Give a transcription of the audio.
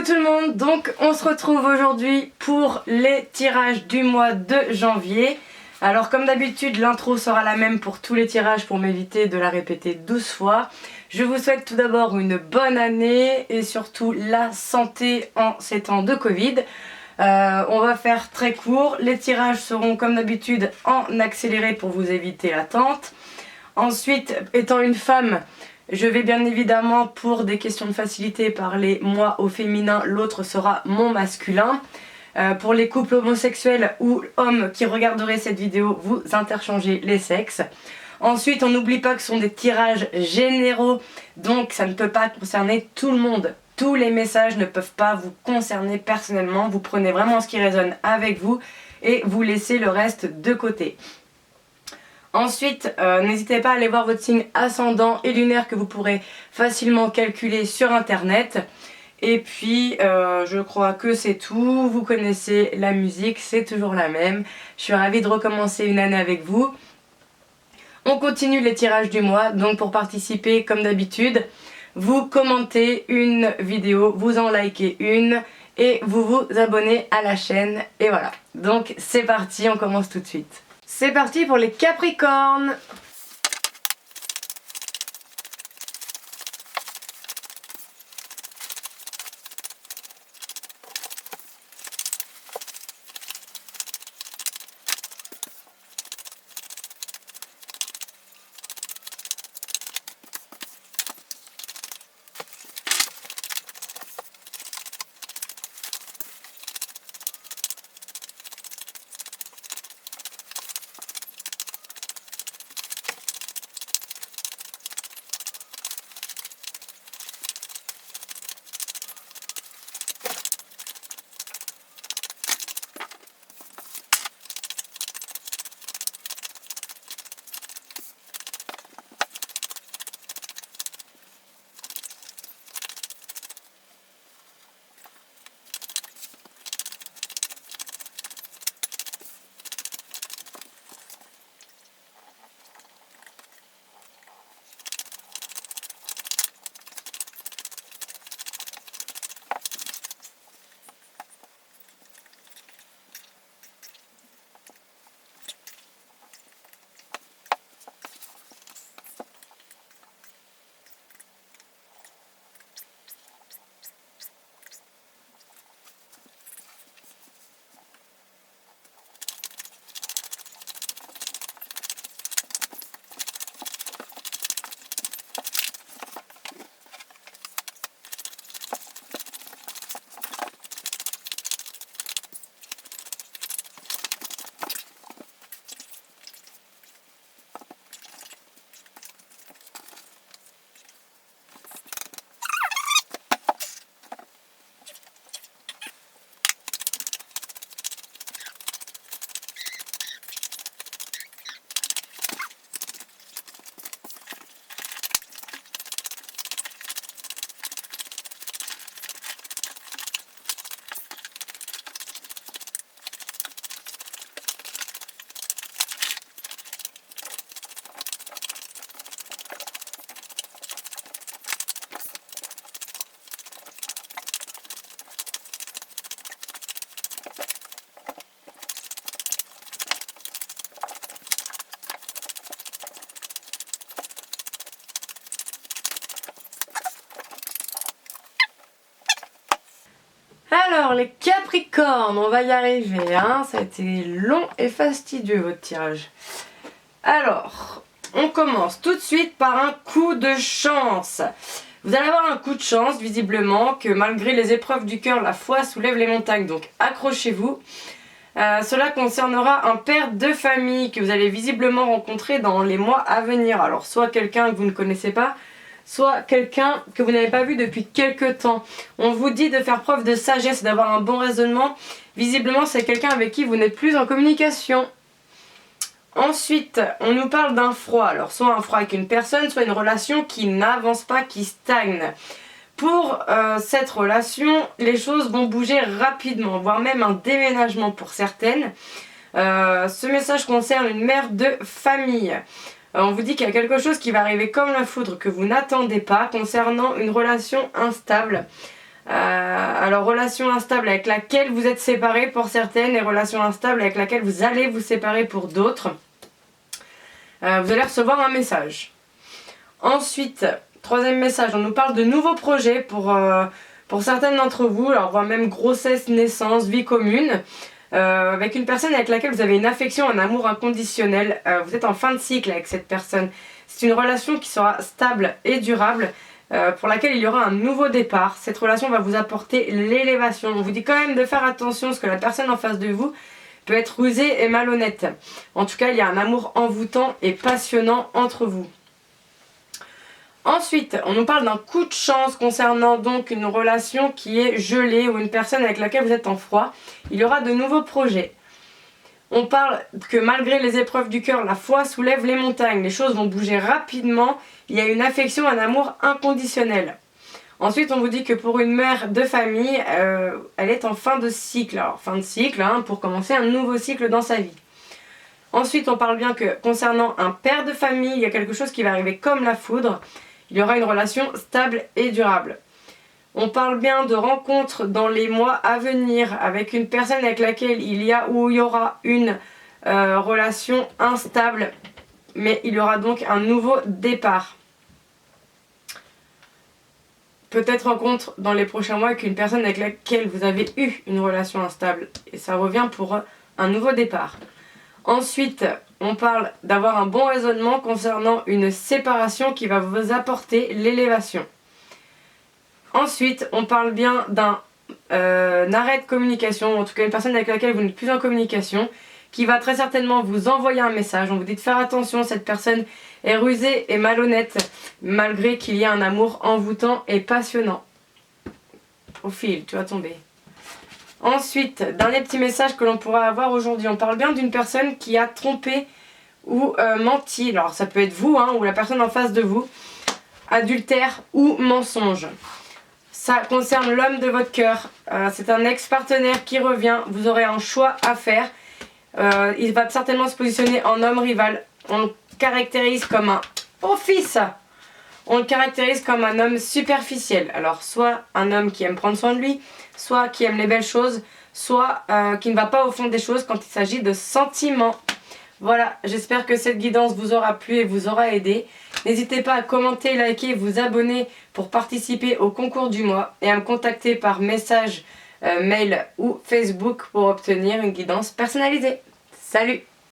Tout le monde, donc on se retrouve aujourd'hui pour les tirages du mois de janvier. Alors comme d'habitude, l'intro sera la même pour tous les tirages pour m'éviter de la répéter 12 fois. Je vous souhaite tout d'abord une bonne année et surtout la santé en ces temps de Covid. On va faire très court, les tirages seront comme d'habitude en accéléré pour vous éviter l'attente. Ensuite, étant une femme, je vais bien évidemment, pour des questions de facilité, parler moi au féminin, l'autre sera mon masculin. Pour les couples homosexuels ou hommes qui regarderaient cette vidéo, vous interchangez les sexes. Ensuite, on n'oublie pas que ce sont des tirages généraux, donc ça ne peut pas concerner tout le monde. Tous les messages ne peuvent pas vous concerner personnellement, vous prenez vraiment ce qui résonne avec vous et vous laissez le reste de côté. Ensuite, n'hésitez pas à aller voir votre signe ascendant et lunaire que vous pourrez facilement calculer sur internet. Et puis, je crois que c'est tout. Vous connaissez la musique, c'est toujours la même. Je suis ravie de recommencer une année avec vous. On continue les tirages du mois, donc pour participer, comme d'habitude, vous commentez une vidéo, vous en likez une et vous vous abonnez à la chaîne. Et voilà, donc c'est parti, on commence tout de suite. C'est parti pour les Capricornes. Alors les Capricornes, on va y arriver, hein. Ça a été long et fastidieux votre tirage. Alors, on commence tout de suite par un coup de chance. Vous allez avoir un coup de chance, visiblement, que malgré les épreuves du cœur, la foi soulève les montagnes, donc accrochez-vous. Cela concernera un père de famille que vous allez visiblement rencontrer dans les mois à venir. Alors soit quelqu'un que vous ne connaissez pas, soit quelqu'un que vous n'avez pas vu depuis quelques temps. On vous dit de faire preuve de sagesse, d'avoir un bon raisonnement. Visiblement, c'est quelqu'un avec qui vous n'êtes plus en communication. Ensuite, on nous parle d'un froid. Alors, soit un froid avec une personne, soit une relation qui n'avance pas, qui stagne. Pour cette relation, les choses vont bouger rapidement, voire même un déménagement pour certaines. Ce message concerne une mère de famille. On vous dit qu'il y a quelque chose qui va arriver comme la foudre que vous n'attendez pas concernant une relation instable. Alors relation instable avec laquelle vous êtes séparés pour certaines et relation instable avec laquelle vous allez vous séparer pour d'autres. Vous allez recevoir un message. Ensuite, troisième message, on nous parle de nouveaux projets pour certaines d'entre vous. Alors on voit même grossesse, naissance, vie commune. Avec une personne avec laquelle vous avez une affection, un amour inconditionnel. Vous êtes en fin de cycle avec cette personne. C'est une relation qui sera stable et durable. Pour laquelle il y aura un nouveau départ. Cette relation va vous apporter l'élévation. On vous dit quand même de faire attention parce que la personne en face de vous peut être rusée et malhonnête. En tout cas, il y a un amour envoûtant et passionnant entre vous. Ensuite, on nous parle d'un coup de chance concernant donc une relation qui est gelée ou une personne avec laquelle vous êtes en froid. Il y aura de nouveaux projets. On parle que malgré les épreuves du cœur, la foi soulève les montagnes. Les choses vont bouger rapidement. Il y a une affection, un amour inconditionnel. Ensuite, on vous dit que pour une mère de famille, elle est en fin de cycle. Alors, fin de cycle, pour commencer un nouveau cycle dans sa vie. Ensuite, on parle bien que concernant un père de famille, il y a quelque chose qui va arriver comme la foudre. Il y aura une relation stable et durable. On parle bien de rencontres dans les mois à venir avec une personne avec laquelle il y aura une relation instable, mais il y aura donc un nouveau départ. Peut-être rencontre dans les prochains mois avec une personne avec laquelle vous avez eu une relation instable, et ça revient pour un nouveau départ. Ensuite, on parle d'avoir un bon raisonnement concernant une séparation qui va vous apporter l'élévation. Ensuite, on parle bien d'un arrêt de communication, en tout cas une personne avec laquelle vous n'êtes plus en communication, qui va très certainement vous envoyer un message. On vous dit de faire attention, cette personne est rusée et malhonnête, malgré qu'il y ait un amour envoûtant et passionnant. Au fil, tu vas tomber. Ensuite, dernier petit message que l'on pourra avoir aujourd'hui. On parle bien d'une personne qui a trompé ou menti. Alors ça peut être vous ou la personne en face de vous. Adultère ou mensonge. Ça concerne l'homme de votre cœur. C'est un ex-partenaire qui revient. Vous aurez un choix à faire. Il va certainement se positionner en homme rival. On le caractérise comme un fils. On le caractérise comme un homme superficiel. Alors soit un homme qui aime prendre soin de lui, soit qui aime les belles choses, soit qui ne va pas au fond des choses quand il s'agit de sentiments. Voilà, j'espère que cette guidance vous aura plu et vous aura aidé. N'hésitez pas à commenter, liker, vous abonner pour participer au concours du mois et à me contacter par message, mail ou Facebook pour obtenir une guidance personnalisée. Salut!